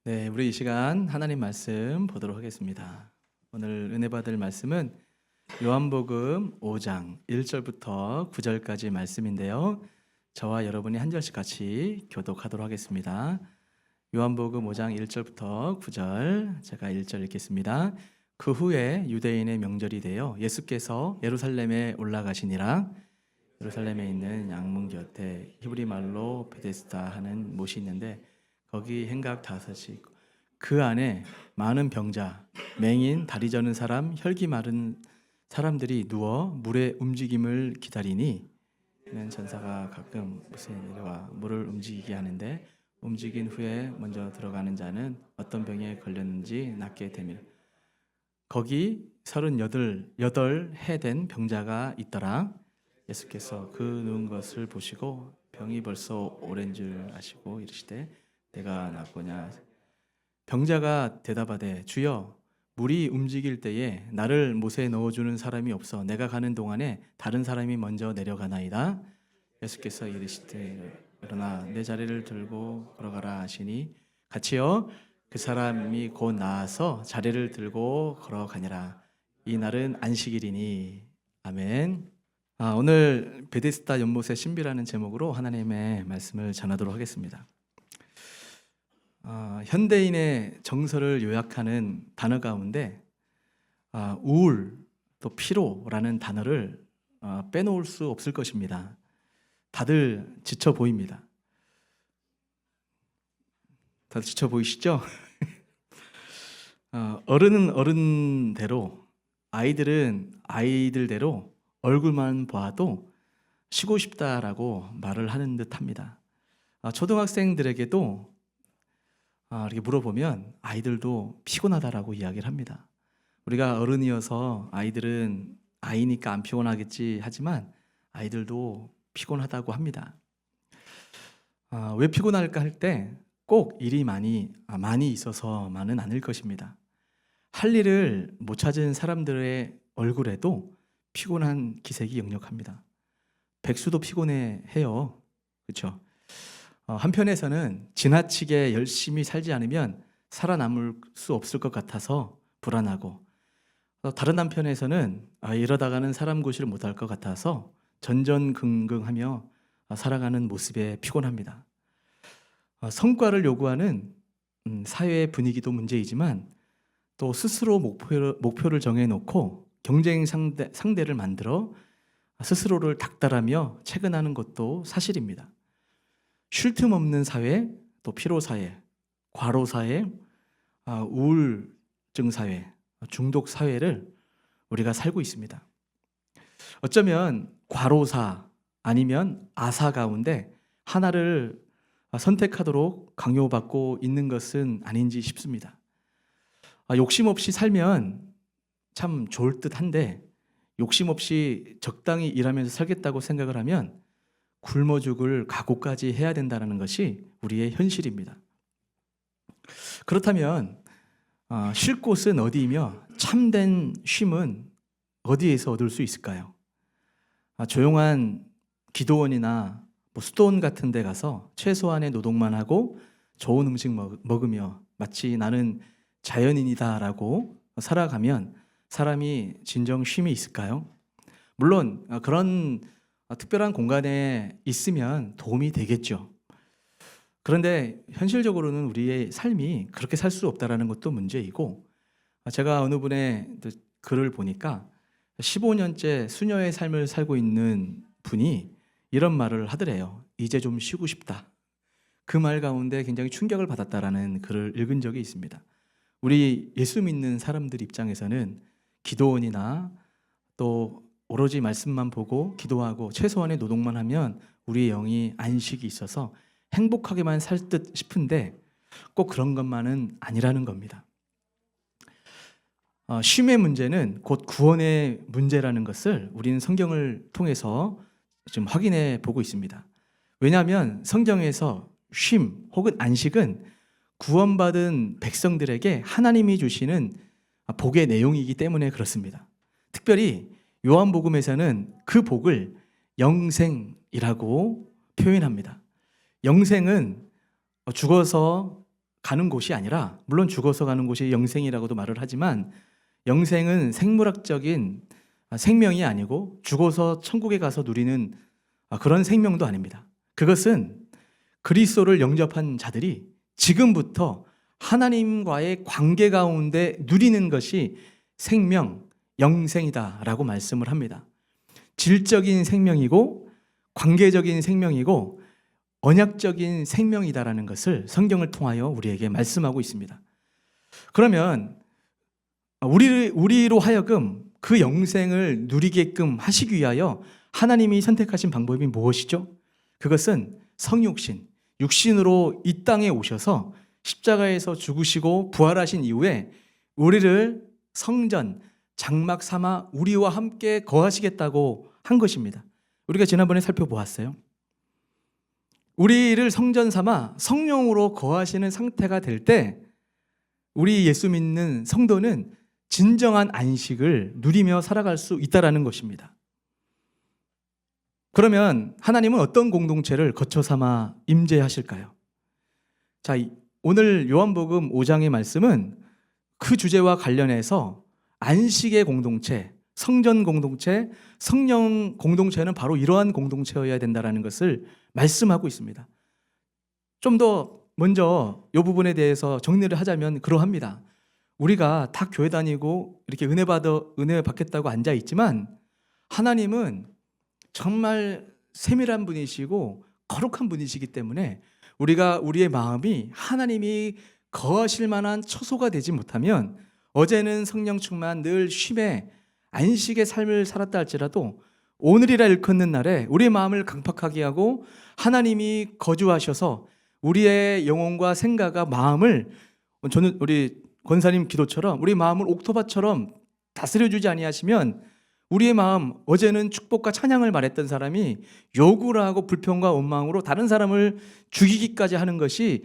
네, 우리 이 시간 하나님 말씀 보도록 하겠습니다. 오늘 은혜 받을 말씀은 요한복음 5장 1절부터 9절까지 말씀인데요. 저와 여러분이 한 절씩 같이 교독하도록 하겠습니다. 요한복음 5장 1절부터 9절, 제가 1절 읽겠습니다. 그 후에 유대인의 명절이 되어 예수께서 예루살렘에 올라가시니라. 예루살렘에 있는 양문 곁에 히브리 말로 베데스다 하는 못이 있는데 거기 행각 5이 있고 그 안에 많은 병자, 맹인, 다리 저는 사람, 혈기 마른 사람들이 누워 물의 움직임을 기다리니, 이는 전사가 가끔 못에 내려와 물을 움직이게 하는데 움직인 후에 먼저 들어가는 자는 어떤 병에 걸렸는지 낫게 되며 거기 38해 된 병자가 있더라. 예수께서 그 누운 것을 보시고 병이 벌써 오랜 줄 아시고 이르시되 내가 낫고냐. 병자가 대답하되 주여, 물이 움직일 때에 나를 못에 넣어주는 사람이 없어 내가 가는 동안에 다른 사람이 먼저 내려가나이다. 예수께서 이르시되 일어나 내 자리를 들고 걸어가라 하시니 같이요 그 사람이 곧 나아서 자리를 들고 걸어가니라. 이 날은 안식일이니. 아멘. 오늘 베데스다 연못의 신비라는 제목으로 하나님의 말씀을 전하도록 하겠습니다. 현대인의 정서를 요약하는 단어 가운데 우울 또 피로라는 단어를 빼놓을 수 없을 것입니다. 다들 지쳐 보입니다. 다들 지쳐 보이시죠? 어른은 어른대로, 아이들은 아이들대로 얼굴만 봐도 쉬고 싶다라고 말을 하는 듯합니다. 초등학생들에게도 이렇게 물어보면 아이들도 피곤하다라고 이야기를 합니다. 우리가 어른이어서 아이들은 아이니까 안 피곤하겠지 하지만 아이들도 피곤하다고 합니다. 왜 피곤할까 할 때 꼭 일이 많이 있어서만은 아닐 것입니다. 할 일을 못 찾은 사람들의 얼굴에도 피곤한 기색이 역력합니다. 백수도 피곤해해요. 그렇죠? 한편에서는 지나치게 열심히 살지 않으면 살아남을 수 없을 것 같아서 불안하고, 다른 한편에서는 이러다가는 사람 구실을 못할 것 같아서 전전긍긍하며 살아가는 모습에 피곤합니다. 성과를 요구하는 사회의 분위기도 문제이지만 또 스스로 목표를 정해놓고 경쟁 상대를 만들어 스스로를 닥달하며 채근하는 것도 사실입니다. 쉴 틈 없는 사회, 또 피로 사회, 과로 사회, 우울증 사회, 중독 사회를 우리가 살고 있습니다. 어쩌면 과로사 아니면 아사 가운데 하나를 선택하도록 강요받고 있는 것은 아닌지 싶습니다. 욕심 없이 살면 참 좋을 듯한데 욕심 없이 적당히 일하면서 살겠다고 생각을 하면 굶어 죽을 각오까지 해야 된다는 것이 우리의 현실입니다. 그렇다면 쉴 곳은 어디이며 참된 쉼은 어디에서 얻을 수 있을까요? 조용한 기도원이나 수도원 같은 데 가서 최소한의 노동만 하고 좋은 음식 먹으며 마치 나는 자연인이다라고 살아가면 사람이 진정 쉼이 있을까요? 물론 그런 특별한 공간에 있으면 도움이 되겠죠. 그런데 현실적으로는 우리의 삶이 그렇게 살 수 없다는 것도 문제이고, 제가 어느 분의 글을 보니까 15년째 수녀의 삶을 살고 있는 분이 이런 말을 하더래요. 이제 좀 쉬고 싶다. 그 말 가운데 굉장히 충격을 받았다라는 글을 읽은 적이 있습니다. 우리 예수 믿는 사람들 입장에서는 기도원이나 또 오로지 말씀만 보고 기도하고 최소한의 노동만 하면 우리의 영이 안식이 있어서 행복하게만 살 듯 싶은데 꼭 그런 것만은 아니라는 겁니다. 쉼의 문제는 곧 구원의 문제라는 것을 우리는 성경을 통해서 지금 확인해 보고 있습니다. 왜냐하면 성경에서 쉼 혹은 안식은 구원받은 백성들에게 하나님이 주시는 복의 내용이기 때문에 그렇습니다. 특별히 요한복음에서는 그 복을 영생이라고 표현합니다. 영생은 죽어서 가는 곳이 아니라, 물론 죽어서 가는 곳이 영생이라고도 말을 하지만 영생은 생물학적인 생명이 아니고 죽어서 천국에 가서 누리는 그런 생명도 아닙니다. 그것은 그리스도를 영접한 자들이 지금부터 하나님과의 관계 가운데 누리는 것이 생명, 영생이다라고 말씀을 합니다. 질적인 생명이고 관계적인 생명이고 언약적인 생명이다라는 것을 성경을 통하여 우리에게 말씀하고 있습니다. 그러면 우리로 하여금 그 영생을 누리게끔 하시기 위하여 하나님이 선택하신 방법이 무엇이죠? 그것은 성육신, 육신으로 이 땅에 오셔서 십자가에서 죽으시고 부활하신 이후에 우리를 성전, 장막 삼아 우리와 함께 거하시겠다고 한 것입니다. 우리가 지난번에 살펴보았어요. 우리를 성전 삼아 성령으로 거하시는 상태가 될 때 우리 예수 믿는 성도는 진정한 안식을 누리며 살아갈 수 있다는 것입니다. 그러면 하나님은 어떤 공동체를 거처 삼아 임재하실까요? 자, 오늘 요한복음 5장의 말씀은 그 주제와 관련해서 안식의 공동체, 성전 공동체, 성령 공동체는 바로 이러한 공동체여야 된다는 것을 말씀하고 있습니다. 좀 더 먼저 이 부분에 대해서 정리를 하자면 그러합니다. 우리가 다 교회 다니고 이렇게 은혜 받겠다고 앉아 있지만 하나님은 정말 세밀한 분이시고 거룩한 분이시기 때문에 우리가 우리의 마음이 하나님이 거하실 만한 처소가 되지 못하면 어제는 성령 충만 늘 쉼에 안식의 삶을 살았다 할지라도 오늘이라 일컫는 날에 우리의 마음을 강팍하게 하고 하나님이 거주하셔서 우리의 영혼과 생각과 마음을, 저는 우리 권사님 기도처럼 우리 마음을 옥토바처럼 다스려주지 아니하시면 우리의 마음, 어제는 축복과 찬양을 말했던 사람이 요구를 하고 불평과 원망으로 다른 사람을 죽이기까지 하는 것이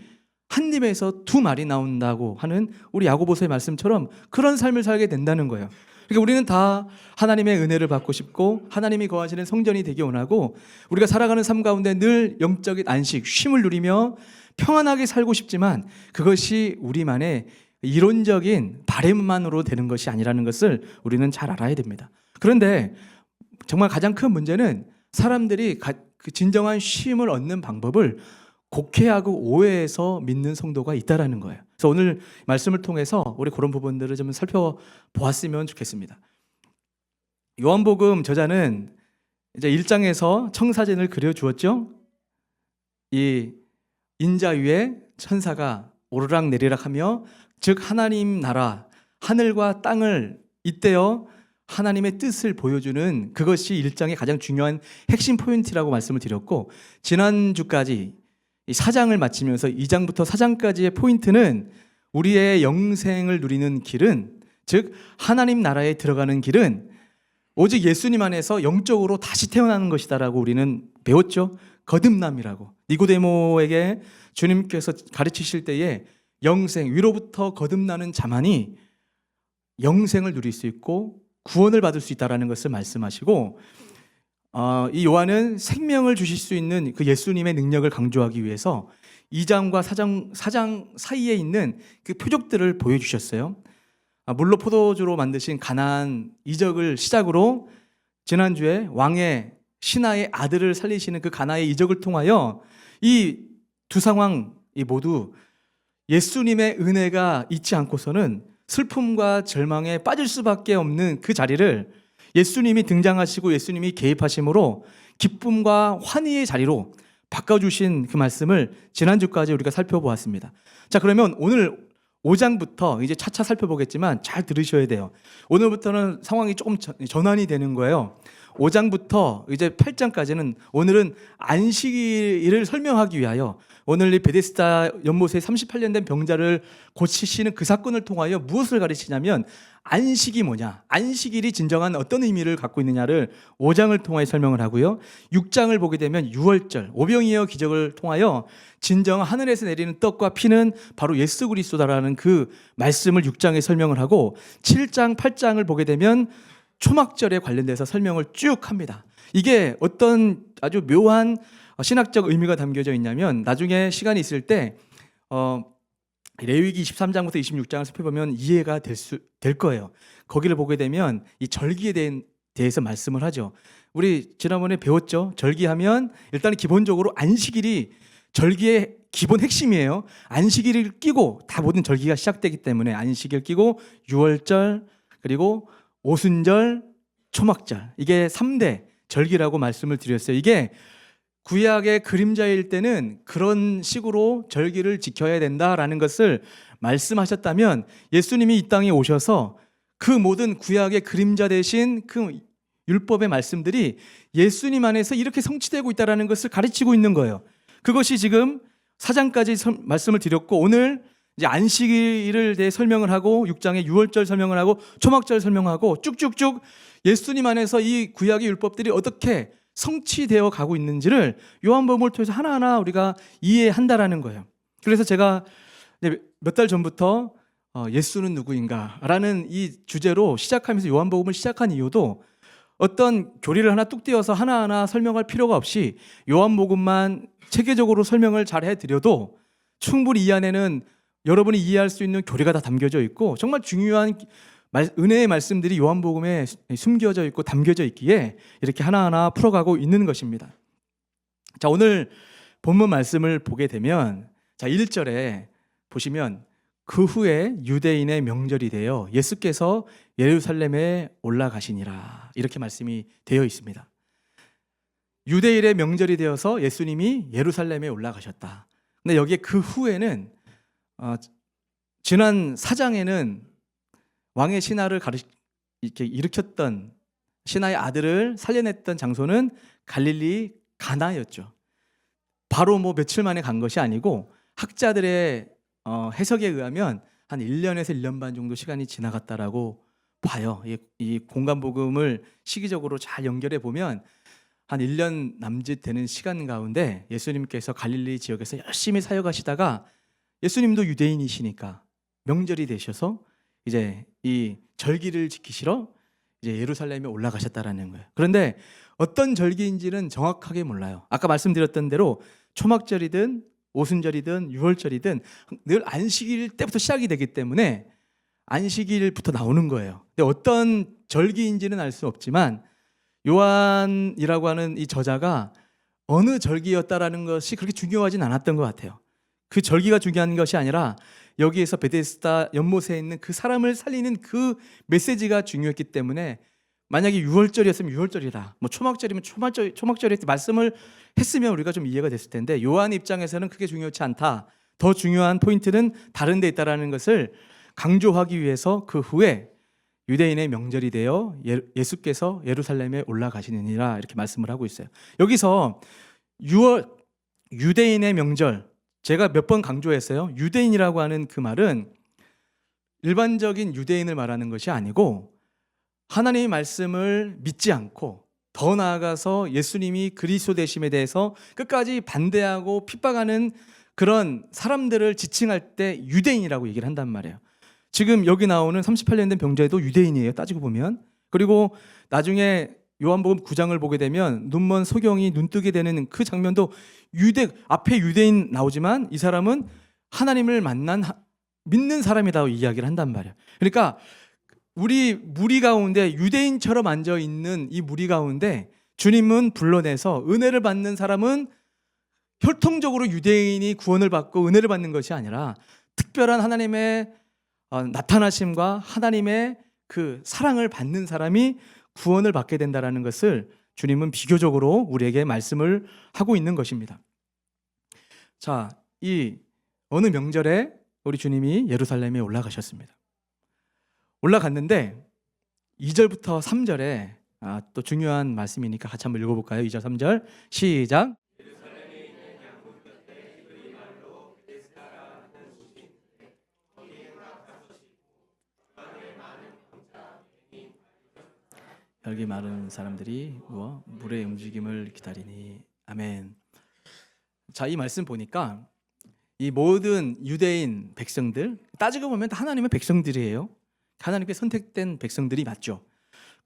한 입에서 두 말이 나온다고 하는 우리 야고보서의 말씀처럼 그런 삶을 살게 된다는 거예요. 그러니까 우리는 다 하나님의 은혜를 받고 싶고 하나님이 거하시는 성전이 되기 원하고 우리가 살아가는 삶 가운데 늘 영적인 안식, 쉼을 누리며 평안하게 살고 싶지만 그것이 우리만의 이론적인 바램만으로 되는 것이 아니라는 것을 우리는 잘 알아야 됩니다. 그런데 정말 가장 큰 문제는 사람들이 그 진정한 쉼을 얻는 방법을 곡해하고 오해해서 믿는 성도가 있다라는 거예요. 그래서 오늘 말씀을 통해서 우리 그런 부분들을 좀 살펴보았으면 좋겠습니다. 요한복음 저자는 이제 1장에서 청사진을 그려주었죠. 이 인자 위에 천사가 오르락 내리락 하며 즉 하나님 나라, 하늘과 땅을 잇대어 하나님의 뜻을 보여주는 그것이 1장의 가장 중요한 핵심 포인트라고 말씀을 드렸고, 지난주까지 이 4장을 마치면서 2장부터 4장까지의 포인트는 우리의 영생을 누리는 길은, 즉 하나님 나라에 들어가는 길은 오직 예수님 안에서 영적으로 다시 태어나는 것이다라고 우리는 배웠죠. 거듭남이라고. 니고데모에게 주님께서 가르치실 때에 영생, 위로부터 거듭나는 자만이 영생을 누릴 수 있고 구원을 받을 수 있다는 것을 말씀하시고, 이 요한은 생명을 주실 수 있는 그 예수님의 능력을 강조하기 위해서 2장과 4장 사이에 있는 그 표적들을 보여주셨어요. 물로 포도주로 만드신 가나안 이적을 시작으로 지난주에 왕의 신하의 아들을 살리시는 그 가나의 이적을 통하여 이 두 상황이 모두 예수님의 은혜가 있지 않고서는 슬픔과 절망에 빠질 수밖에 없는 그 자리를 예수님이 등장하시고 예수님이 개입하심으로 기쁨과 환희의 자리로 바꿔주신 그 말씀을 지난주까지 우리가 살펴보았습니다. 자, 그러면 오늘 5장부터 이제 차차 살펴보겠지만 잘 들으셔야 돼요. 오늘부터는 상황이 조금 전환이 되는 거예요. 5장부터 이제 8장까지는 오늘은 안식일을 설명하기 위하여 오늘 이 베데스다 연못에 38년 된 병자를 고치시는 그 사건을 통하여 무엇을 가르치냐면 안식이 뭐냐, 안식일이 진정한 어떤 의미를 갖고 있느냐를 5장을 통하여 설명을 하고요. 6장을 보게 되면 유월절, 오병이어 기적을 통하여 진정 하늘에서 내리는 떡과 피는 바로 예수 그리스도다라는 그 말씀을 6장에 설명을 하고, 7장, 8장을 보게 되면 초막절에 관련돼서 설명을 쭉 합니다. 이게 어떤 아주 묘한 신학적 의미가 담겨져 있냐면 나중에 시간이 있을 때 레위기 23장부터 26장을 살펴보면 이해가 될 거예요. 거기를 보게 되면 이 절기에 대해서 말씀을 하죠. 우리 지난번에 배웠죠. 절기하면 일단 기본적으로 안식일이 절기의 기본 핵심이에요. 안식일을 끼고 다 모든 절기가 시작되기 때문에 안식일 끼고 유월절 그리고 오순절 초막절 이게 3대 절기라고 말씀을 드렸어요. 이게 구약의 그림자일 때는 그런 식으로 절기를 지켜야 된다라는 것을 말씀하셨다면 예수님이 이 땅에 오셔서 그 모든 구약의 그림자 대신 그 율법의 말씀들이 예수님 안에서 이렇게 성취되고 있다는 것을 가르치고 있는 거예요. 그것이 지금 4장까지 말씀을 드렸고 오늘 이제 안식일을 대해 설명을 하고 6장에 유월절 설명을 하고 초막절 설명하고 쭉쭉쭉 예수님 안에서 이 구약의 율법들이 어떻게 성취되어 가고 있는지를 요한복음을 통해서 하나하나 우리가 이해한다라는 거예요. 그래서 제가 몇 달 전부터 예수는 누구인가라는 이 주제로 시작하면서 요한복음을 시작한 이유도 어떤 교리를 하나 뚝 떼어서 하나하나 설명할 필요가 없이 요한복음만 체계적으로 설명을 잘 해드려도 충분히 이 안에는 여러분이 이해할 수 있는 교리가 다 담겨져 있고 정말 중요한 은혜의 말씀들이 요한복음에 숨겨져 있고 담겨져 있기에 이렇게 하나하나 풀어가고 있는 것입니다. 자, 오늘 본문 말씀을 보게 되면 자 1절에 보시면 그 후에 유대인의 명절이 되어 예수께서 예루살렘에 올라가시니라 이렇게 말씀이 되어 있습니다. 유대인의 명절이 되어서 예수님이 예루살렘에 올라가셨다. 근데 여기에 그 후에는 지난 4장에는 왕의 신하를 이렇게 일으켰던 신하의 아들을 살려냈던 장소는 갈릴리 가나였죠. 바로 며칠 만에 간 것이 아니고 학자들의 해석에 의하면 한 1년에서 1년 반 정도 시간이 지나갔다라고 봐요. 이 공간복음을 시기적으로 잘 연결해 보면 한 1년 남짓 되는 시간 가운데 예수님께서 갈릴리 지역에서 열심히 사역하시다가 예수님도 유대인이시니까 명절이 되셔서 이제 이 절기를 지키시러 이제 예루살렘에 올라가셨다라는 거예요. 그런데 어떤 절기인지는 정확하게 몰라요. 아까 말씀드렸던 대로 초막절이든 오순절이든 유월절이든 늘 안식일 때부터 시작이 되기 때문에 안식일부터 나오는 거예요. 근데 어떤 절기인지는 알 수 없지만 요한이라고 하는 이 저자가 어느 절기였다라는 것이 그렇게 중요하진 않았던 것 같아요. 그 절기가 중요한 것이 아니라 여기에서 베데스다 연못에 있는 그 사람을 살리는 그 메시지가 중요했기 때문에 만약에 유월절이었으면 유월절이다, 초막절이면 초막절이다 말씀을 했으면 우리가 좀 이해가 됐을 텐데 요한 입장에서는 그게 중요치 않다. 더 중요한 포인트는 다른 데 있다라는 것을 강조하기 위해서 그 후에 유대인의 명절이 되어 예수께서 예루살렘에 올라가시느니라 이렇게 말씀을 하고 있어요. 여기서 유대인의 명절 제가 몇 번 강조했어요. 유대인이라고 하는 그 말은 일반적인 유대인을 말하는 것이 아니고 하나님의 말씀을 믿지 않고 더 나아가서 예수님이 그리스도 되심에 대해서 끝까지 반대하고 핍박하는 그런 사람들을 지칭할 때 유대인이라고 얘기를 한단 말이에요. 지금 여기 나오는 38년 된 병자도 유대인이에요. 따지고 보면. 그리고 나중에 요한복음 9장을 보게 되면 눈먼 소경이 눈뜨게 되는 그 장면도 앞에 유대인 나오지만 이 사람은 하나님을 믿는 사람이라고 이야기를 한단 말이에요. 그러니까 우리 무리 가운데 유대인처럼 앉아 있는 이 무리 가운데 주님은 불러내서 은혜를 받는 사람은 혈통적으로 유대인이 구원을 받고 은혜를 받는 것이 아니라 특별한 하나님의 나타나심과 하나님의 그 사랑을 받는 사람이 구원을 받게 된다는 것을 주님은 비교적으로 우리에게 말씀을 하고 있는 것입니다. 자, 이 어느 명절에 우리 주님이 예루살렘에 올라가셨습니다. 올라갔는데 2절부터 3절에 또 중요한 말씀이니까 같이 한번 읽어볼까요? 2절 3절 시작. 열기 많은 사람들이 물의 움직임을 기다리니 아멘. 자, 이 말씀 보니까 이 모든 유대인 백성들 따지고 보면 다 하나님의 백성들이에요. 하나님께 선택된 백성들이 맞죠.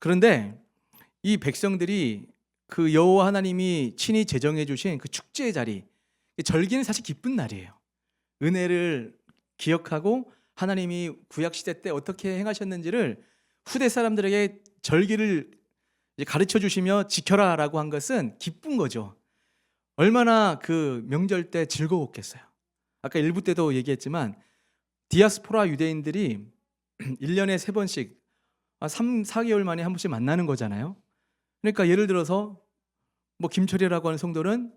그런데 이 백성들이 그 여호와 하나님이 친히 제정해 주신 그 축제의 자리, 절기는 사실 기쁜 날이에요. 은혜를 기억하고 하나님이 구약 시대 때 어떻게 행하셨는지를 후대 사람들에게 절기를 이제 가르쳐 주시며 지켜라라고 한 것은 기쁜 거죠. 얼마나 그 명절 때 즐거웠겠어요. 아까 일부 때도 얘기했지만 디아스포라 유대인들이 1년에 3번씩 3, 4개월 만에 한 번씩 만나는 거잖아요. 그러니까 예를 들어서 뭐 김철이라고 하는 성도는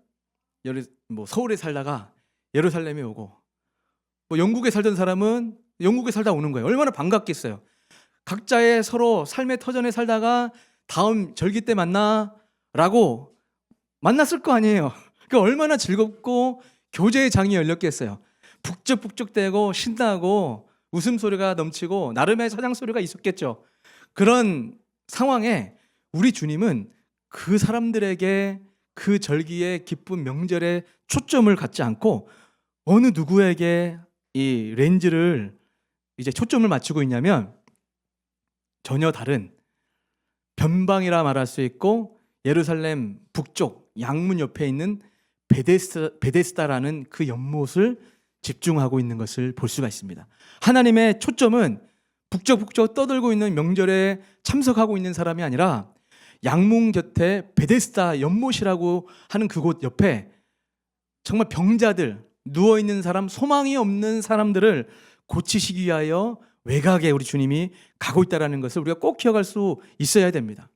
뭐 서울에 살다가 예루살렘에 오고, 뭐 영국에 살던 사람은 영국에 살다 오는 거예요. 얼마나 반갑겠어요. 각자의 서로 삶의 터전에 살다가 다음 절기 때 만나라고 만났을 거 아니에요. 그러니까 얼마나 즐겁고 교제의 장이 열렸겠어요. 북적북적대고 신나고 웃음소리가 넘치고 나름의 사장소리가 있었겠죠. 그런 상황에 우리 주님은 그 사람들에게 그 절기의 기쁜 명절에 초점을 갖지 않고 어느 누구에게 이 렌즈를 이제 초점을 맞추고 있냐면 전혀 다른 변방이라 말할 수 있고 예루살렘 북쪽 양문 옆에 있는 베데스다라는 그 연못을 집중하고 있는 것을 볼 수가 있습니다. 하나님의 초점은 북적북적 떠들고 있는 명절에 참석하고 있는 사람이 아니라 양문 곁에 베데스다 연못이라고 하는 그곳 옆에 정말 병자들, 누워있는 사람, 소망이 없는 사람들을 고치시기 위하여 외곽에 우리 주님이 가고 있다는 것을 우리가 꼭 기억할 수 있어야 됩니다.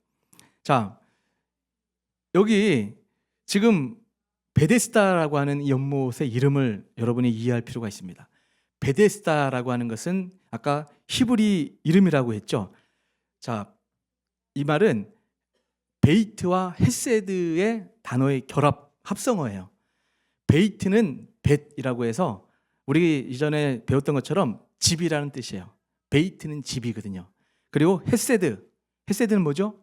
자, 여기 지금 베데스다라고 하는 이 연못의 이름을 여러분이 이해할 필요가 있습니다. 베데스다라고 하는 것은 아까 히브리 이름이라고 했죠. 자, 이 말은 베이트와 헤세드의 단어의 결합 합성어예요. 베이트는 벳이라고 해서 우리 이전에 배웠던 것처럼 집이라는 뜻이에요. 베이트는 집이거든요. 그리고 헤세드는 뭐죠?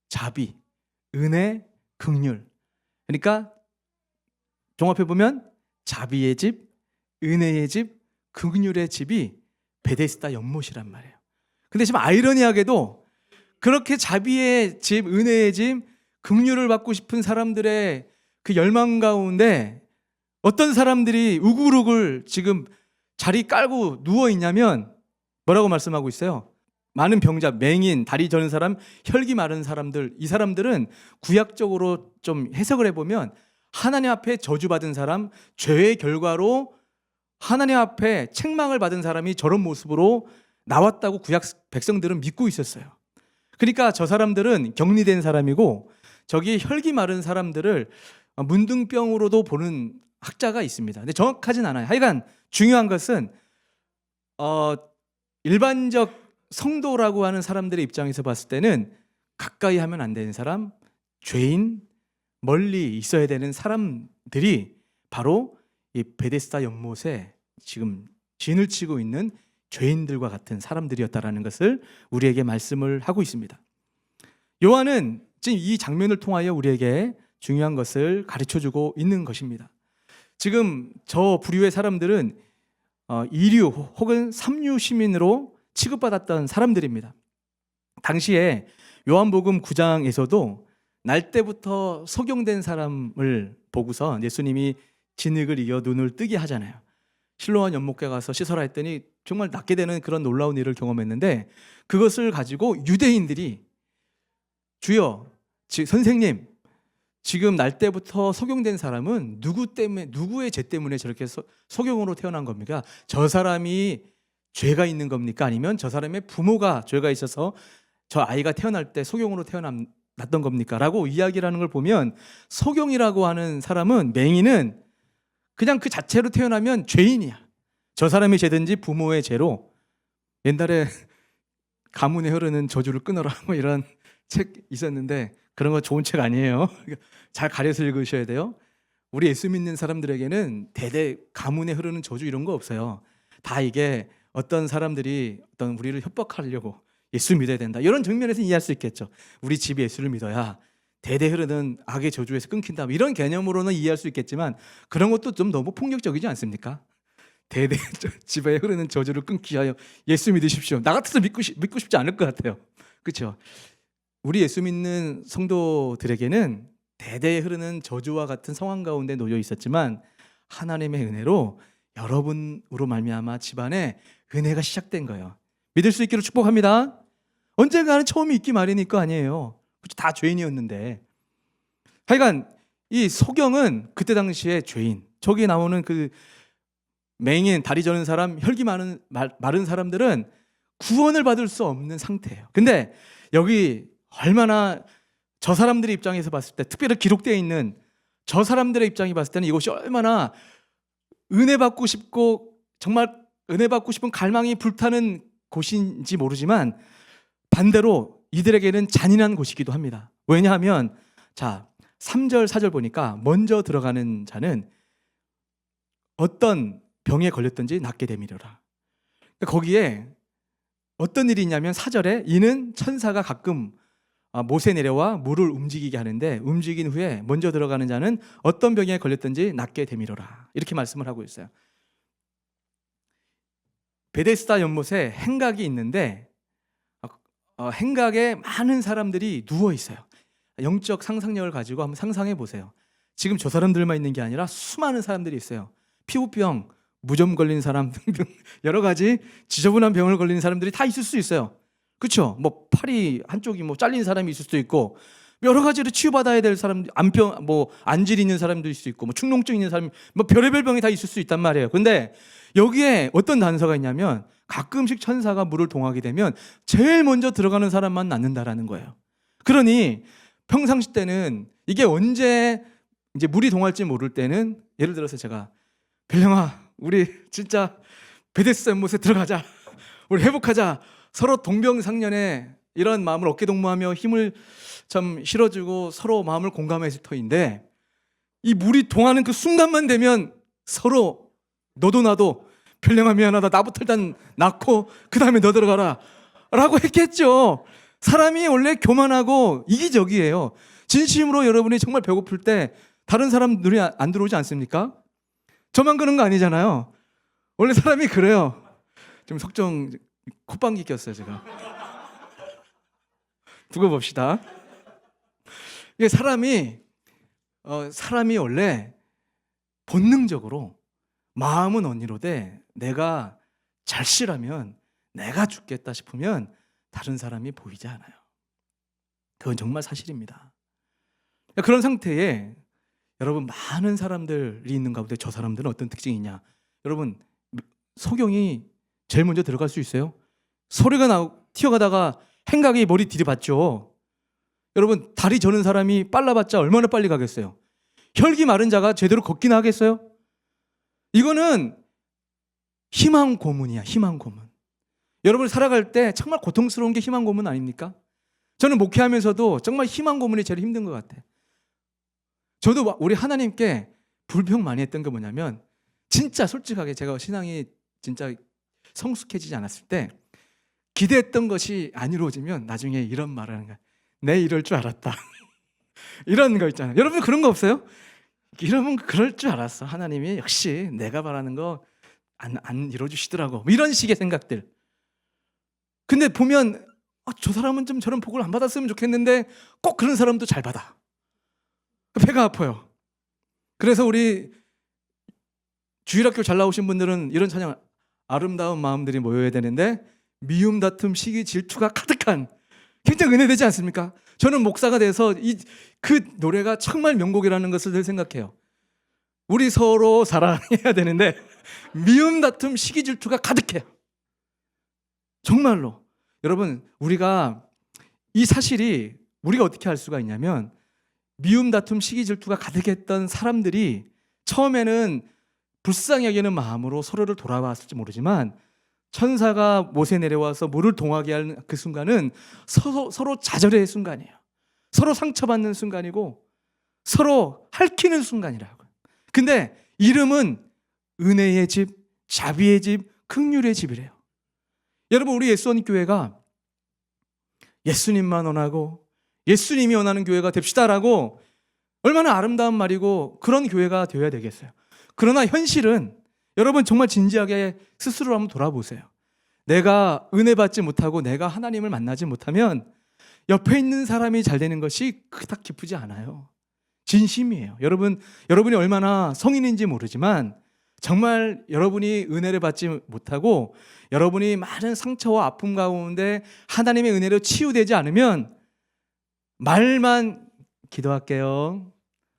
자비, 은혜, 긍휼. 그러니까 종합해 보면 자비의 집, 은혜의 집, 긍휼의 집이 베데스다 연못이란 말이에요. 근데 지금 아이러니하게도 그렇게 자비의 집, 은혜의 집, 긍휼을 받고 싶은 사람들의 그 열망 가운데 어떤 사람들이 우글우글 지금 자리 깔고 누워 있냐면 뭐라고 말씀하고 있어요? 많은 병자, 맹인, 다리 저는 사람, 혈기 마른 사람들, 이 사람들은 구약적으로 좀 해석을 해보면 하나님 앞에 저주받은 사람, 죄의 결과로 하나님 앞에 책망을 받은 사람이 저런 모습으로 나왔다고 구약 백성들은 믿고 있었어요. 그러니까 저 사람들은 격리된 사람이고 저기 혈기 마른 사람들을 문둥병으로도 보는 학자가 있습니다. 근데 정확하진 않아요. 하여간 중요한 것은 일반적 성도라고 하는 사람들의 입장에서 봤을 때는 가까이 하면 안 되는 사람, 죄인, 멀리 있어야 되는 사람들이 바로 이 베데스다 연못에 지금 진을 치고 있는 죄인들과 같은 사람들이었다라는 것을 우리에게 말씀을 하고 있습니다. 요한은 지금 이 장면을 통하여 우리에게 중요한 것을 가르쳐주고 있는 것입니다. 지금 저 부류의 사람들은 이류 혹은 삼류 시민으로 취급받았던 사람들입니다. 당시에 요한복음 9장에서도 날 때부터 소경된 사람을 보고서 예수님이 진흙을 이겨 눈을 뜨게 하잖아요. 실로암 연못에 가서 씻어라 했더니 정말 낫게 되는 그런 놀라운 일을 경험했는데 그것을 가지고 유대인들이 주여, 선생님, 지금 날 때부터 소경된 사람은 누구의 죄 때문에 저렇게 소경으로 태어난 겁니까? 저 사람이 죄가 있는 겁니까? 아니면 저 사람의 부모가 죄가 있어서 저 아이가 태어날 때 소경으로 태어났던 겁니까? 라고 이야기를 하는 걸 보면 소경이라고 하는 사람은, 맹인은 그냥 그 자체로 태어나면 죄인이야. 저 사람의 죄든지 부모의 죄로. 옛날에 가문에 흐르는 저주를 끊어라 뭐 이런 책 있었는데 그런 거 좋은 책 아니에요. 잘 가려서 읽으셔야 돼요. 우리 예수 믿는 사람들에게는 대대 가문에 흐르는 저주 이런 거 없어요. 다 이게 어떤 사람들이 어떤 우리를 협박하려고 예수 믿어야 된다, 이런 측면에서 이해할 수 있겠죠. 우리 집이 예수를 믿어야 대대 흐르는 악의 저주에서 끊긴다, 이런 개념으로는 이해할 수 있겠지만 그런 것도 좀 너무 폭력적이지 않습니까? 대대 집에 흐르는 저주를 끊기 위하여 예수 믿으십시오. 나 같아서 믿고 싶지 않을 것 같아요. 그렇죠? 우리 예수 믿는 성도들에게는 대대에 흐르는 저주와 같은 상황 가운데 놓여 있었지만 하나님의 은혜로 여러분으로 말미암아 집안에 은혜가 시작된 거예요. 믿을 수 있기를 축복합니다. 언젠가는 처음이 있기 마련일 거 아니에요. 다 죄인이었는데. 하여간 이 소경은 그때 당시에 죄인, 저기 나오는 그 맹인, 다리 저는 사람, 혈기 마른 사람들은 구원을 받을 수 없는 상태예요. 근데 여기 얼마나 저 사람들의 입장에서 봤을 때, 특별히 기록되어 있는 저 사람들의 입장에 봤을 때는 이곳이 얼마나 은혜 받고 싶고 정말 은혜 받고 싶은 갈망이 불타는 곳인지 모르지만 반대로 이들에게는 잔인한 곳이기도 합니다. 왜냐하면 자, 3절 4절 보니까 먼저 들어가는 자는 어떤 병에 걸렸든지 낫게 되미려라. 거기에 어떤 일이 있냐면 4절에 이는 천사가 가끔 못에 내려와 물을 움직이게 하는데 움직인 후에 먼저 들어가는 자는 어떤 병에 걸렸든지 낫게 되미려라. 이렇게 말씀을 하고 있어요. 베데스다 연못에 행각이 있는데 행각에 많은 사람들이 누워 있어요. 영적 상상력을 가지고 한번 상상해 보세요. 지금 저 사람들만 있는 게 아니라 수많은 사람들이 있어요. 피부병, 무좀 걸린 사람 등등 여러 가지 지저분한 병을 걸린 사람들이 다 있을 수 있어요. 그렇죠? 뭐 팔이 한쪽이 뭐 잘린 사람이 있을 수도 있고 여러 가지로 치유받아야 될 사람, 안병, 뭐 안질 있는 사람도 있을 수 있고 뭐 축농증 있는 사람, 뭐 별의별 병이 다 있을 수 있단 말이에요. 근데 여기에 어떤 단서가 있냐면 가끔씩 천사가 물을 동하게 되면 제일 먼저 들어가는 사람만 낫는다라는 거예요. 그러니 평상시 때는 이게 언제 이제 물이 동할지 모를 때는 예를 들어서 제가 별령아 우리 진짜 베데스다 연못에 들어가자, 우리 회복하자, 서로 동병상련에 이런 마음을 어깨동무하며 힘을 참 실어주고 서로 마음을 공감했을 터인데 이 물이 동하는 그 순간만 되면 서로 너도 나도 별령아 미안하다, 나부터 일단 낳고 그 다음에 너 들어가라 라고 했겠죠. 사람이 원래 교만하고 이기적이에요. 진심으로 여러분이 정말 배고플 때 다른 사람 눈이 안 들어오지 않습니까? 저만 그런 거 아니잖아요. 원래 사람이 그래요. 지금 석정 콧방귀 꼈어요 제가. 두고 봅시다. 이게 사람이 원래 본능적으로 마음은 언니로되 내가 절실하면 내가 죽겠다 싶으면 다른 사람이 보이지 않아요. 그건 정말 사실입니다. 그런 상태에 여러분 많은 사람들이 있는 가운데 저 사람들은 어떤 특징이 있냐? 여러분 소경이 제일 먼저 들어갈 수 있어요? 소리가 튀어가다가 행각이 머리 들이받죠. 여러분 다리 저는 사람이 빨라봤자 얼마나 빨리 가겠어요? 혈기 마른 자가 제대로 걷기나 하겠어요? 이거는 희망 고문이야. 희망 고문. 여러분 살아갈 때 정말 고통스러운 게 희망 고문 아닙니까? 저는 목회하면서도 정말 희망 고문이 제일 힘든 것 같아. 저도 우리 하나님께 불평 많이 했던 게 뭐냐면 진짜 솔직하게 제가 신앙이 진짜 성숙해지지 않았을 때 기대했던 것이 안 이루어지면 나중에 이런 말을 하는 거야. 내 이럴 줄 알았다. 이런 거 있잖아요. 여러분 그런 거 없어요? 이러면 그럴 줄 알았어. 하나님이 역시 내가 바라는 거 안 이루어주시더라고. 뭐 이런 식의 생각들. 근데 보면 저 사람은 좀 저런 복을 안 받았으면 좋겠는데 꼭 그런 사람도 잘 받아. 배가 아파요. 그래서 우리 주일학교 잘 나오신 분들은 이런 찬양, 아름다운 마음들이 모여야 되는데 미움, 다툼, 시기, 질투가 가득한, 굉장히 은혜되지 않습니까? 저는 목사가 돼서 그 노래가 정말 명곡이라는 것을 늘 생각해요. 우리 서로 사랑해야 되는데 미움, 다툼, 시기, 질투가 가득해요. 정말로. 여러분 우리가 이 사실이 우리가 어떻게 알 수가 있냐면 미움, 다툼, 시기, 질투가 가득했던 사람들이 처음에는 불쌍히 여기는 마음으로 서로를 돌아봤을지 모르지만 천사가 못에 내려와서 물을 동하게 하는 그 순간은 서로 좌절의 순간이에요. 서로 상처받는 순간이고 서로 핥히는 순간이라고요. 근데 이름은 은혜의 집, 자비의 집, 긍휼의 집이래요. 여러분 우리 예수원 교회가 예수님만 원하고 예수님이 원하는 교회가 됩시다라고 얼마나 아름다운 말이고 그런 교회가 되어야 되겠어요. 그러나 현실은 여러분 정말 진지하게 스스로 한번 돌아보세요. 내가 은혜 받지 못하고 내가 하나님을 만나지 못하면 옆에 있는 사람이 잘 되는 것이 그닥 기쁘지 않아요. 진심이에요. 여러분이 얼마나 성인인지 모르지만 정말 여러분이 은혜를 받지 못하고 여러분이 많은 상처와 아픔 가운데 하나님의 은혜로 치유되지 않으면 말만 기도할게요,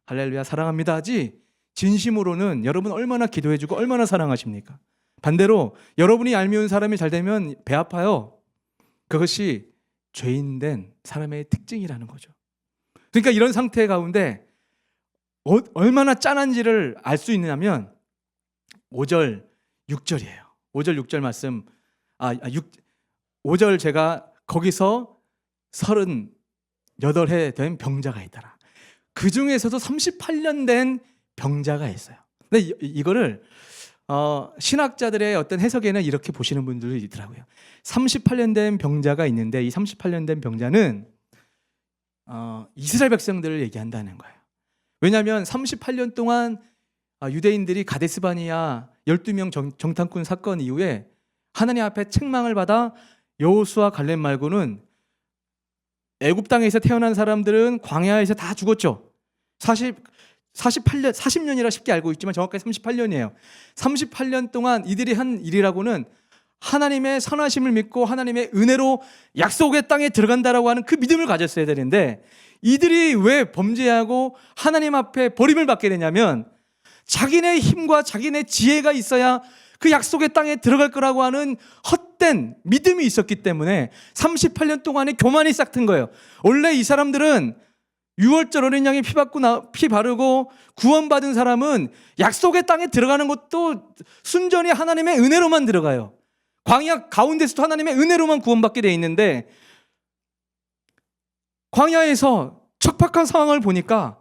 할렐루야 사랑합니다 하지 진심으로는 여러분 얼마나 기도해주고 얼마나 사랑하십니까? 반대로 여러분이 얄미운 사람이 잘 되면 배 아파요. 그것이 죄인된 사람의 특징이라는 거죠. 그러니까 이런 상태 가운데 얼마나 짠한지를 알 수 있느냐면 5절 6절이에요 5절 6절 말씀 5절 제가 거기서 38해 된 병자가 있더라. 그 중에서도 38년 된 병자가 있어요. 근데 이거를 신학자들의 어떤 해석에는 이렇게 보시는 분들이 있더라고요. 38년 된 병자가 있는데 이 38년 된 병자는 이스라엘 백성들을 얘기한다는 거예요. 왜냐하면 38년 동안 유대인들이 가데스바니아 12명 정탐꾼 사건 이후에 하나님 앞에 책망을 받아 여호수아 갈렙 말고는 애굽 땅에서 태어난 사람들은 광야에서 다 죽었죠. 40년이라 쉽게 알고 있지만 정확하게 38년이에요. 38년 동안 이들이 한 일이라고는 하나님의 선하심을 믿고 하나님의 은혜로 약속의 땅에 들어간다라고 하는 그 믿음을 가졌어야 되는데 이들이 왜 범죄하고 하나님 앞에 버림을 받게 되냐면 자기네 힘과 자기네 지혜가 있어야 그 약속의 땅에 들어갈 거라고 하는 헛된 믿음이 있었기 때문에 38년 동안의 교만이 싹튼 거예요. 원래 이 사람들은 유월절 어린 양의 피 바르고 구원받은 사람은 약속의 땅에 들어가는 것도 순전히 하나님의 은혜로만 들어가요. 광야 가운데서도 하나님의 은혜로만 구원받게 돼 있는데 광야에서 척박한 상황을 보니까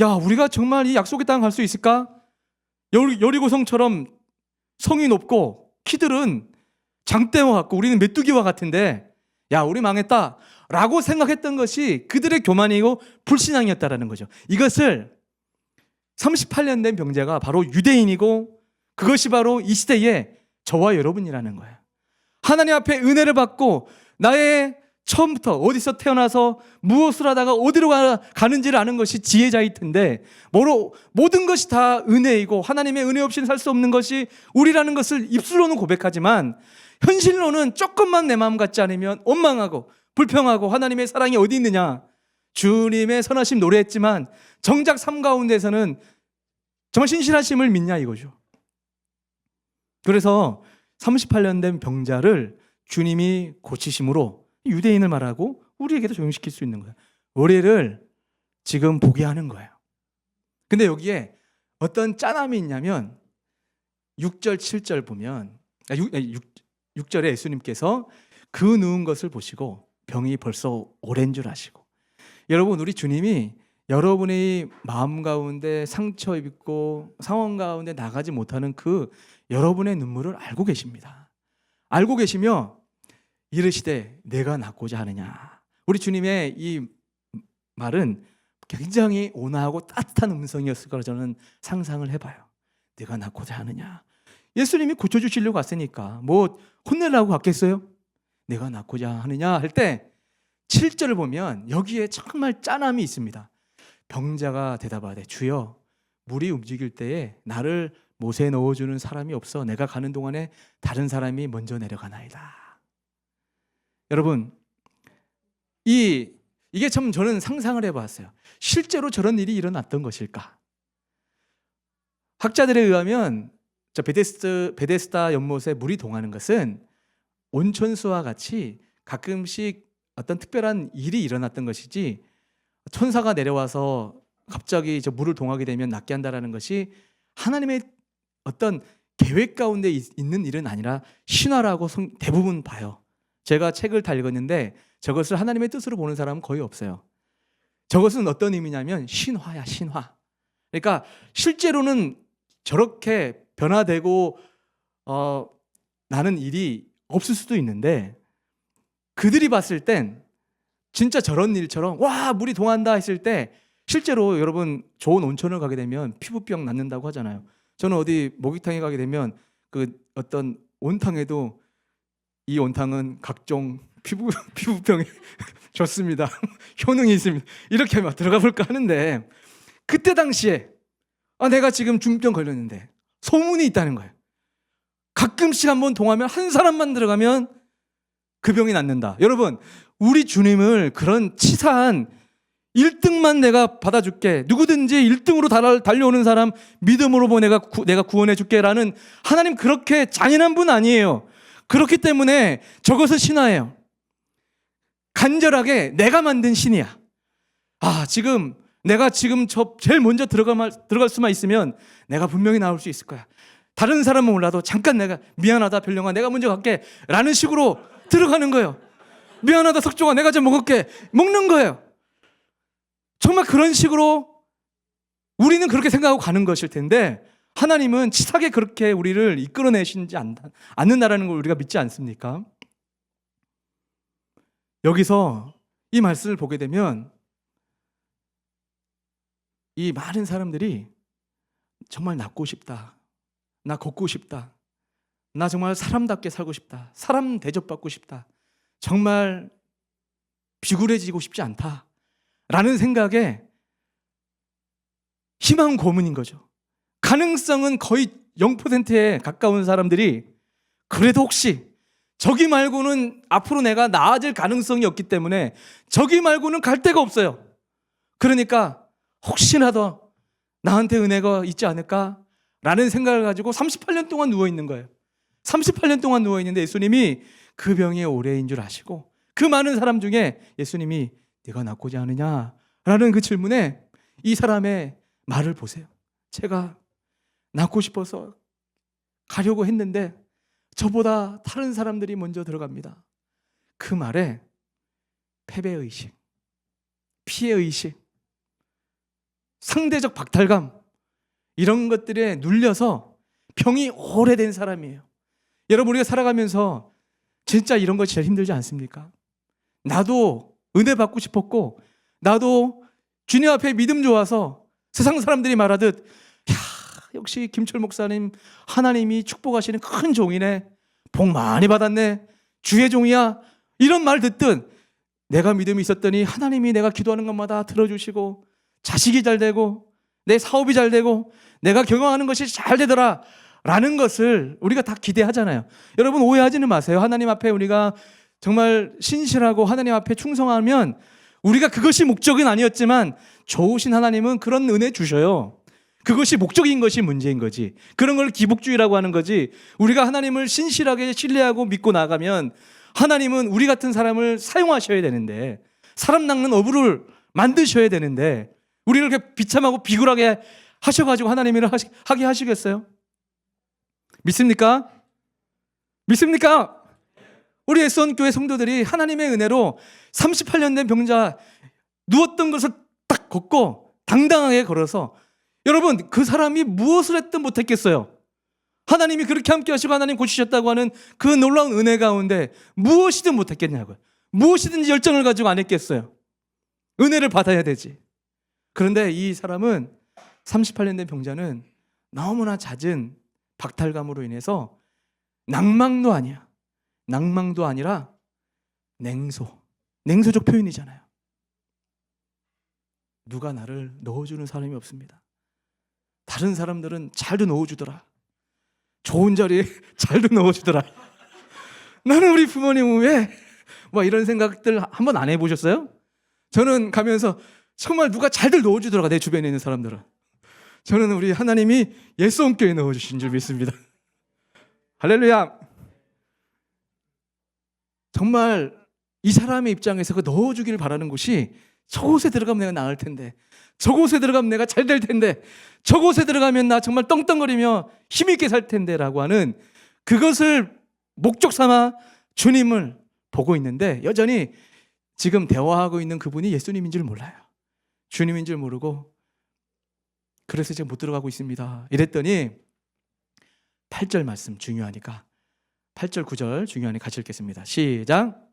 야, 우리가 정말 이 약속의 땅 갈 수 있을까? 여리고성처럼 성이 높고 키들은 장대와 같고 우리는 메뚜기와 같은데 야, 우리 망했다 라고 생각했던 것이 그들의 교만이고 불신앙이었다라는 거죠. 이것을 38년 된 병자가 바로 유대인이고 그것이 바로 이 시대의 저와 여러분이라는 거예요. 하나님 앞에 은혜를 받고 나의 처음부터 어디서 태어나서 무엇을 하다가 어디로 가는지를 아는 것이 지혜자일 텐데 모든 것이 다 은혜이고 하나님의 은혜 없이는 살 수 없는 것이 우리라는 것을 입술로는 고백하지만 현실로는 조금만 내 마음 같지 않으면 원망하고 불평하고 하나님의 사랑이 어디 있느냐, 주님의 선하심 노래했지만 정작 삶 가운데서는 정말 신실하심을 믿냐 이거죠. 그래서 38년 된 병자를 주님이 고치심으로 유대인을 말하고 우리에게도 적용시킬 수 있는 거예요. 우리를 지금 보게 하는 거예요. 근데 여기에 어떤 짠함이 있냐면 6절 7절 보면 6절에 예수님께서 그 누운 것을 보시고 병이 벌써 오랜 줄 아시고, 여러분 우리 주님이 여러분의 마음 가운데 상처 입고 상황 가운데 나가지 못하는 그 여러분의 눈물을 알고 계십니다. 알고 계시며 이르시되 내가 낫고자 하느냐. 우리 주님의 이 말은 굉장히 온화하고 따뜻한 음성이었을 거라 저는 상상을 해봐요. 내가 낫고자 하느냐. 예수님이 고쳐주시려고 왔으니까 뭐 혼내려고 갔겠어요? 내가 낫고자 하느냐 할 때 7절을 보면 여기에 정말 짠함이 있습니다. 병자가 대답하되 주여 물이 움직일 때에 나를 못에 넣어주는 사람이 없어 내가 가는 동안에 다른 사람이 먼저 내려가나이다. 여러분 이게 참 저는 상상을 해봤어요. 실제로 저런 일이 일어났던 것일까? 학자들에 의하면 베데스다 연못에 물이 동하는 것은 온천수와 같이 가끔씩 어떤 특별한 일이 일어났던 것이지 천사가 내려와서 갑자기 저 물을 동하게 되면 낫게 한다라는 것이 하나님의 어떤 계획 가운데 있는 일은 아니라 신화라고 대부분 봐요. 제가 책을 다 읽었는데 저것을 하나님의 뜻으로 보는 사람은 거의 없어요. 저것은 어떤 의미냐면 신화야, 신화. 그러니까 실제로는 저렇게 변화되고 나는 일이 없을 수도 있는데 그들이 봤을 땐 진짜 저런 일처럼 와 물이 동한다 했을 때 실제로 여러분 좋은 온천을 가게 되면 피부병 낫는다고 하잖아요. 저는 어디 목욕탕에 가게 되면 그 어떤 온탕에도 이 온탕은 각종 피부병에 좋습니다. 효능이 있습니다. 이렇게 막 들어가 볼까 하는데 그때 당시에 내가 지금 중병 걸렸는데 소문이 있다는 거예요. 가끔씩 한번 동하면 한 사람만 들어가면 그 병이 낫는다. 여러분, 우리 주님을 그런 치사한 1등만 내가 받아줄게, 누구든지 1등으로 달려오는 사람 믿음으로 내가 구원해 줄게 라는 하나님, 그렇게 잔인한 분 아니에요. 그렇기 때문에 저것은 신화예요. 간절하게 내가 만든 신이야. 내가 지금 제일 먼저 들어갈 수만 있으면 내가 분명히 나올 수 있을 거야. 다른 사람은 몰라도 잠깐 내가 미안하다 별령아 내가 먼저 갈게 라는 식으로 들어가는 거예요. 미안하다 석종아 내가 좀 먹을게, 먹는 거예요. 정말 그런 식으로 우리는 그렇게 생각하고 가는 것일 텐데, 하나님은 치사하게 그렇게 우리를 이끌어내시지 않는다라는 걸 우리가 믿지 않습니까? 여기서 이 말씀을 보게 되면 이 많은 사람들이 정말 낫고 싶다, 나 걷고 싶다, 나 정말 사람답게 살고 싶다, 사람 대접받고 싶다, 정말 비굴해지고 싶지 않다 라는 생각에 희망 고문인 거죠. 가능성은 거의 0%에 가까운 사람들이 그래도 혹시 저기 말고는 앞으로 내가 나아질 가능성이 없기 때문에 저기 말고는 갈 데가 없어요. 그러니까 혹시나 더 나한테 은혜가 있지 않을까 라는 생각을 가지고 38년 동안 누워있는 거예요. 38년 동안 누워있는데 예수님이 그 병이 오래인 줄 아시고 그 많은 사람 중에 예수님이 네가 낫고자 하느냐 라는 그 질문에 이 사람의 말을 보세요. 제가 낫고 싶어서 가려고 했는데 저보다 다른 사람들이 먼저 들어갑니다. 그 말에 패배의식, 피해의식, 상대적 박탈감, 이런 것들에 눌려서 병이 오래된 사람이에요. 여러분, 우리가 살아가면서 진짜 이런 거 제일 힘들지 않습니까? 나도 은혜 받고 싶었고, 나도 주님 앞에 믿음 좋아서 세상 사람들이 말하듯 야, 역시 김철 목사님 하나님이 축복하시는 큰 종이네, 복 많이 받았네, 주의 종이야, 이런 말 듣든 내가 믿음이 있었더니 하나님이 내가 기도하는 것마다 들어주시고 자식이 잘 되고 내 사업이 잘 되고 내가 경영하는 것이 잘 되더라 라는 것을 우리가 다 기대하잖아요. 여러분, 오해하지는 마세요. 하나님 앞에 우리가 정말 신실하고 하나님 앞에 충성하면 우리가 그것이 목적은 아니었지만 좋으신 하나님은 그런 은혜 주셔요. 그것이 목적인 것이 문제인 거지. 그런 걸 기복주의라고 하는 거지. 우리가 하나님을 신실하게 신뢰하고 믿고 나가면 하나님은 우리 같은 사람을 사용하셔야 되는데, 사람 낚는 어부를 만드셔야 되는데 우리를 이렇게 비참하고 비굴하게 하셔가지고 하나님이 하게 하시겠어요? 믿습니까? 믿습니까? 우리 에스원교회 성도들이 하나님의 은혜로 38년 된 병자 누웠던 것을 딱 걷고 당당하게 걸어서, 여러분, 그 사람이 무엇을 했든 못했겠어요? 하나님이 그렇게 함께 하시고 하나님 고치셨다고 하는 그 놀라운 은혜 가운데 무엇이든 못했겠냐고요. 무엇이든지 열정을 가지고 안 했겠어요? 은혜를 받아야 되지. 그런데 이 사람은, 38년 된 병자는 너무나 잦은 박탈감으로 인해서 낭망도 아니야. 낭망도 아니라 냉소적 표현이잖아요. 누가 나를 넣어주는 사람이 없습니다. 다른 사람들은 잘도 넣어주더라, 좋은 자리에 잘도 넣어주더라. 나는 우리 부모님은 왜? 뭐 이런 생각들 한번 안 해보셨어요? 저는 가면서 정말 누가 잘들 넣어주더라고, 내 주변에 있는 사람들은. 저는 우리 하나님이 예수님께 넣어주신 줄 믿습니다. 할렐루야. 정말 이 사람의 입장에서 그 넣어주기를 바라는 곳이, 저곳에 들어가면 내가 나을 텐데, 저곳에 들어가면 내가 잘 될 텐데, 저곳에 들어가면 나 정말 떵떵거리며 힘있게 살 텐데 라고 하는 그것을 목적 삼아 주님을 보고 있는데, 여전히 지금 대화하고 있는 그분이 예수님인 줄 몰라요. 주님인 줄 모르고 그래서 지금 못 들어가고 있습니다 이랬더니 8절 말씀 중요하니까 8절 9절 중요하니 같이 읽겠습니다. 시작.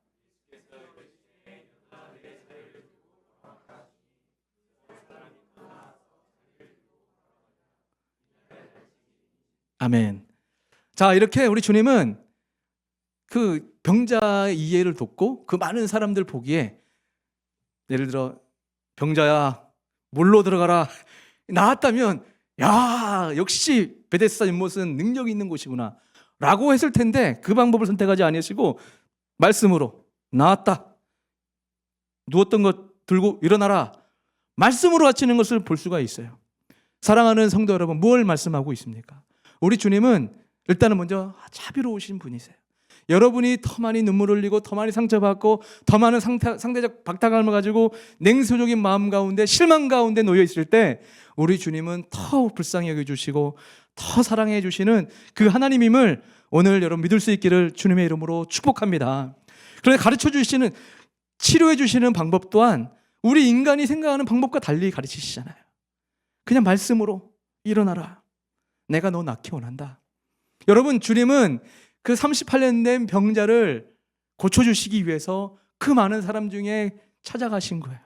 아멘. 자, 이렇게 우리 주님은 그 병자의 이해를 돕고 그 많은 사람들 보기에, 예를 들어 병자야 물로 들어가라, 나왔다면 야 역시 베데스다 연못은 능력이 있는 곳이구나 라고 했을 텐데 그 방법을 선택하지 아니하시고 말씀으로 나왔다, 누웠던 것 들고 일어나라, 말씀으로 하시는 것을 볼 수가 있어요. 사랑하는 성도 여러분, 뭘 말씀하고 있습니까? 우리 주님은 일단은 먼저 자비로우신 분이세요. 여러분이 더 많이 눈물을 흘리고 더 많이 상처받고 더 많은 상대적 박탈감을 가지고 냉소적인 마음 가운데 실망 가운데 놓여 있을 때 우리 주님은 더 불쌍히 여겨주시고 더 사랑해 주시는 그 하나님임을 오늘 여러분 믿을 수 있기를 주님의 이름으로 축복합니다. 그런데 가르쳐 주시는, 치료해 주시는 방법 또한 우리 인간이 생각하는 방법과 달리 가르치시잖아요. 그냥 말씀으로 일어나라, 내가 너 낫게 원한다. 여러분, 주님은 그 38년 된 병자를 고쳐주시기 위해서 그 많은 사람 중에 찾아가신 거예요.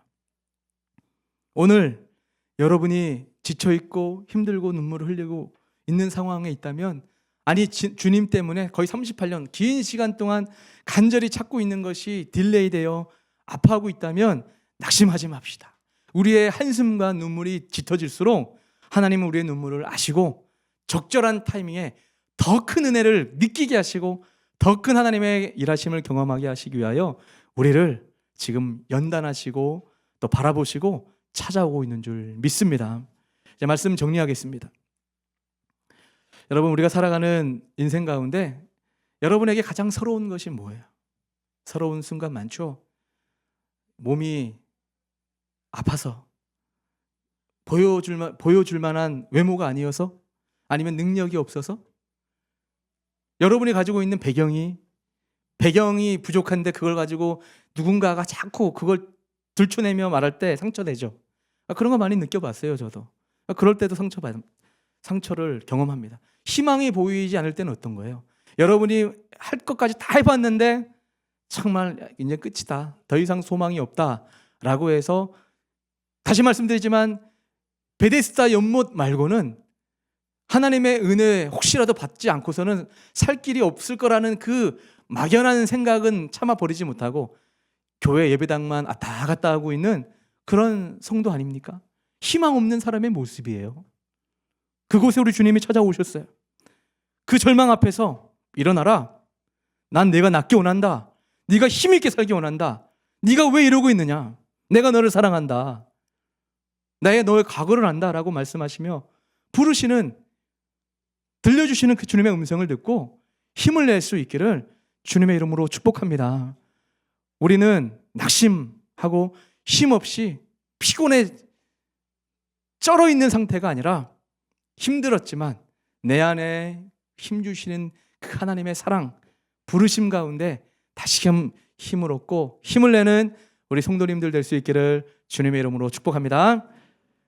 오늘 여러분이 지쳐있고 힘들고 눈물을 흘리고 있는 상황에 있다면, 아니 주님 때문에 거의 38년 긴 시간 동안 간절히 찾고 있는 것이 딜레이되어 아파하고 있다면 낙심하지 맙시다. 우리의 한숨과 눈물이 짙어질수록 하나님은 우리의 눈물을 아시고 적절한 타이밍에 더 큰 은혜를 느끼게 하시고 더 큰 하나님의 일하심을 경험하게 하시기 위하여 우리를 지금 연단하시고 또 바라보시고 찾아오고 있는 줄 믿습니다. 이제 말씀 정리하겠습니다. 여러분, 우리가 살아가는 인생 가운데 여러분에게 가장 서러운 것이 뭐예요? 서러운 순간 많죠? 몸이 아파서, 보여줄 만한 외모가 아니어서, 아니면 능력이 없어서, 여러분이 가지고 있는 배경이 부족한데 그걸 가지고 누군가가 자꾸 그걸 들춰내며 말할 때 상처되죠. 그런 거 많이 느껴봤어요, 저도. 그럴 때도 상처를 경험합니다. 희망이 보이지 않을 때는 어떤 거예요? 여러분이 할 것까지 다 해봤는데 정말 이제 끝이다, 더 이상 소망이 없다 라고 해서, 다시 말씀드리지만 베데스다 연못 말고는 하나님의 은혜 혹시라도 받지 않고서는 살 길이 없을 거라는 그 막연한 생각은 참아버리지 못하고 교회 예배당만 왔다 갔다 하고 있는 그런 성도 아닙니까? 희망 없는 사람의 모습이에요. 그곳에 우리 주님이 찾아오셨어요. 그 절망 앞에서 일어나라, 난 내가 낫기 원한다, 네가 힘있게 살기 원한다, 네가 왜 이러고 있느냐, 내가 너를 사랑한다, 너의 과거를 안다 라고 말씀하시며 들려주시는 그 주님의 음성을 듣고 힘을 낼 수 있기를 주님의 이름으로 축복합니다. 우리는 낙심하고 힘없이 피곤해 쩔어 있는 상태가 아니라 힘들었지만 내 안에 힘주시는 그 하나님의 사랑, 부르심 가운데 다시금 힘을 얻고 힘을 내는 우리 성도님들 될 수 있기를 주님의 이름으로 축복합니다.